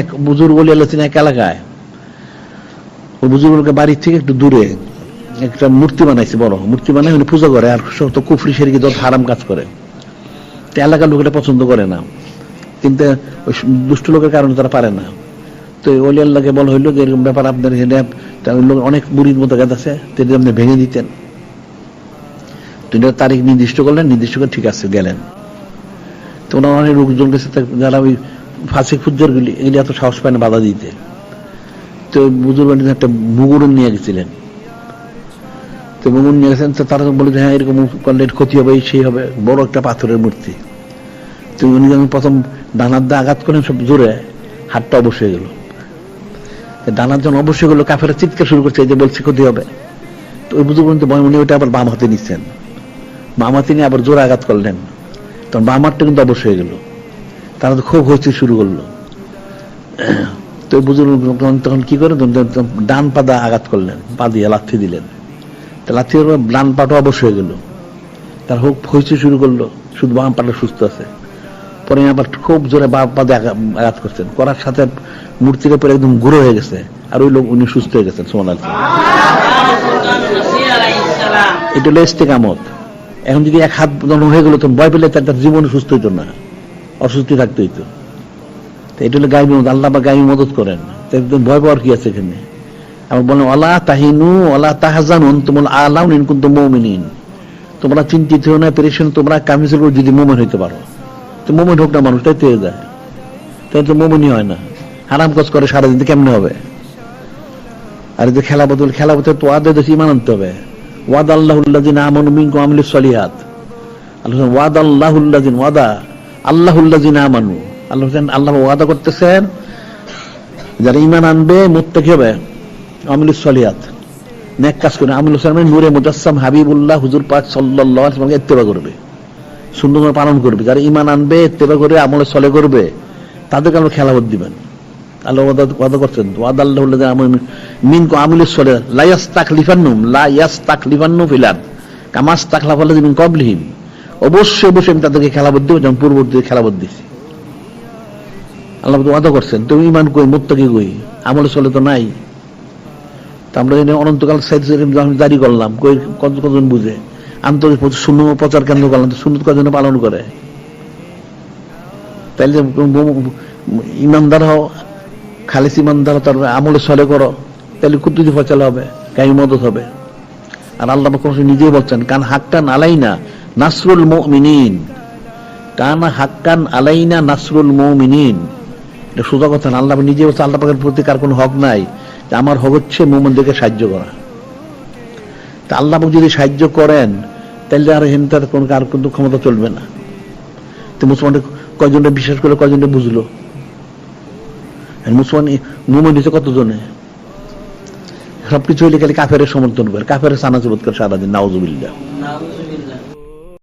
এক বুজুর্গ ওলি আল্লাহ ছিলেন এক এলাকায়। ওই বুজুর্গকে বাড়ির থেকে একটু দূরে একটা মূর্তি বানাইছে, বড় মূর্তি বানাই উনি পূজা করে, আর সব তো কুফরি শিরকি যত হারাম কাজ করে। তো এলাকার লোক এটা পছন্দ করে না, কিন্তু ওই দুষ্ট লোকের কারণে তারা পারে না। তো ওলি আল্লাহকে বলা হইলো যে এরকম ব্যাপার আপনার অনেক বুড়ির মতো গাছ আছে, তিনি আপনি ভেঙে দিতেন। তিনি তারিখ নির্দিষ্ট করলেন, নির্দিষ্ট করে ঠিক আছে গেলেন। তো ওনার অনেক লোকজন গেছে, যারা ওই ফাঁসিক ফুজ্জার গুলি এগুলি এত সাহস পায় না বাধা দিতে। তো বুজুর্গ একটা মুগুর নিয়ে গেছিলেন। তো মুগুর নিয়ে গেছেন, তো তারা বলে যে হ্যাঁ এরকম করলে ক্ষতি হবে, সেই হবে, বড় একটা পাথরের মূর্তি। তো উনি যখন প্রথম ডানার দা আঘাত করেন সব জোরে, হাতটা অবশ্য হয়ে গেল। ডানার যখন অবশ্যই গেল, কাফেরা চিৎকার শুরু করছে যে বলছে ক্ষতি হবে। তো ওই বুজুর্গ উনি ওইটা আবার বাম হাতে নিচ্ছেন, বাম হাতে নিয়ে আবার জোরে আঘাত করলেন, তখন বাম হাতটা কিন্তু অবশ্য হয়ে গেল। তারা তো খুব হইচই শুরু করলো। তো বুজুর্গ তখন কি করে ডান পাদা আঘাত করলেন, পা দিয়ে লাথি দিলেন। লাথি ডান পাটা অবশ্য হয়ে গেল। তার হোক হইচই শুরু করলো, শুধু বাম পাটা সুস্থ আছে। পরে আবার খুব জোরে বাম পাদে আঘাত করছেন, করার সাথে মূর্তির উপরে একদম গুঁড়ো হয়ে গেছে, আর ওই লোক উনি সুস্থ হয়ে গেছেন। সুবহানাল্লাহ। এটা হলো ইস্তেকামত। এখন যদি এক হাত হয়ে গেল তো ভয় পেলে তার জীবনে সুস্থ হইতো না, অসুস্থ থাকতে হইতো। এটা হলো গায়বী মদত, আল্লাহ বা গায়বী মদত করেন। ভয় পাওয়ার কি আছে এখানে? আবার বলেন ওয়ালা তাহিনু ওয়ালা তাহজানু আনতুমুল আ'লাউনা ইন কুনতুম মুমিনিন। তোমরা চিন্তিত হও না, পেরেশান তোমরা কামিজের উপর যদি মুমিন হইতে পারো। তো মুমিন হোক না মানুষটাই তেয়ে যায়, তাই তো মুমিনই হয় না। হারাম কাজ করে সারাদিন কেমনে হবে? আর যে খেলা বদল তো ওয়াদা দেশে ঈমান আনতে হবে। ওয়াদা আল্লাহুল্লাযিনা আমানু মিনকুম ওয়া আমিলুস সলিহাত। আল্লাহ ওয়াদা আল্লাহুল্লাযিনা ওয়াদা আল্লাহুল্লাযিনা আমানু। আল্লাহ ওয়াদা করতেছেন যারা ঈমান আনবে, মুত্তাকি হবে, আমিলুস সলিহাত, নেক কাজ করে। আমিলুস সলিহাত মানে নূরে মুজাসসাম হাবিবুল্লাহ হুজুর পাক সাল্লাল্লাহু আলাইহি ওয়াসাল্লামকে ইত্তেবা করবে, সুন্নাত পালন করবে। যারা ঈমান আনবে, ইত্তেবা করে আমলে সলে করবে, তাদেরকে আল্লাহ খেলাফত দিবেন। আল্লাহ ওয়াদা করছেন ওয়াদা আল্লাহুল্লাযিনা আমানু মিনকুম আমিলুস সলিহাত লা ইয়াস্তাখলিফান্নাহুম ফিল আরদ কামা ইস্তাখলাফাল্লাযিনা মিন ক্বাবলিহিম। অবশ্যই অবশ্যই আমি তাদেরকে খেলাফত দেব, যেমন পূর্ববর্তীদের খেলাফত দিয়েছি। আল্লাহ ওয়াদা করছেন। তুমি ঈমান কই, মুত্তাকি কই, আমলে চলে তো নাই। তা আমরা অনন্তকাল জারি করলাম, কই কতজন বুঝে? আন্তরিক সুন্নাত প্রচার কেন্দ্র করলাম, তো সুন্নাত কজন পালন করে? তাইলে ইমানদার হও, খালিস ইমানদার, তার আমলে চলে করো, তাহলে কুতুজি ফয়সালা হবে, গায়বী মদত হবে। আর আল্লাহ নিজেই বলছেন কান হাক্কান আলাইনা নাসরুল মুমিনিন, কান হাক্কান আলাইনা নাসরুল মুমিনিন। এটা সোজা কথা না। আল্লাহ নিজে বলছে আল্লাহ পাকের প্রতি কার কোনো হক নাই, যে আমার হক হচ্ছে মুমিনদেরকে সাহায্য করা। তা আল্লাহ পাক যদি সাহায্য করেন, তাহলে আর হিন্দার কোন কার কিন্তু ক্ষমতা চলবে না। তো মুসলমানদের কয়জনটা বিশ্বাস করে, কয়জনটা বুঝলো? মুসলমান মুমিন হচ্ছে কতজনে? সবকিছু হইলে খালি কাফের সমর্থন করে, কাফের সানাজুবত করে সারাদিন। নাউজুবিল্লাহ।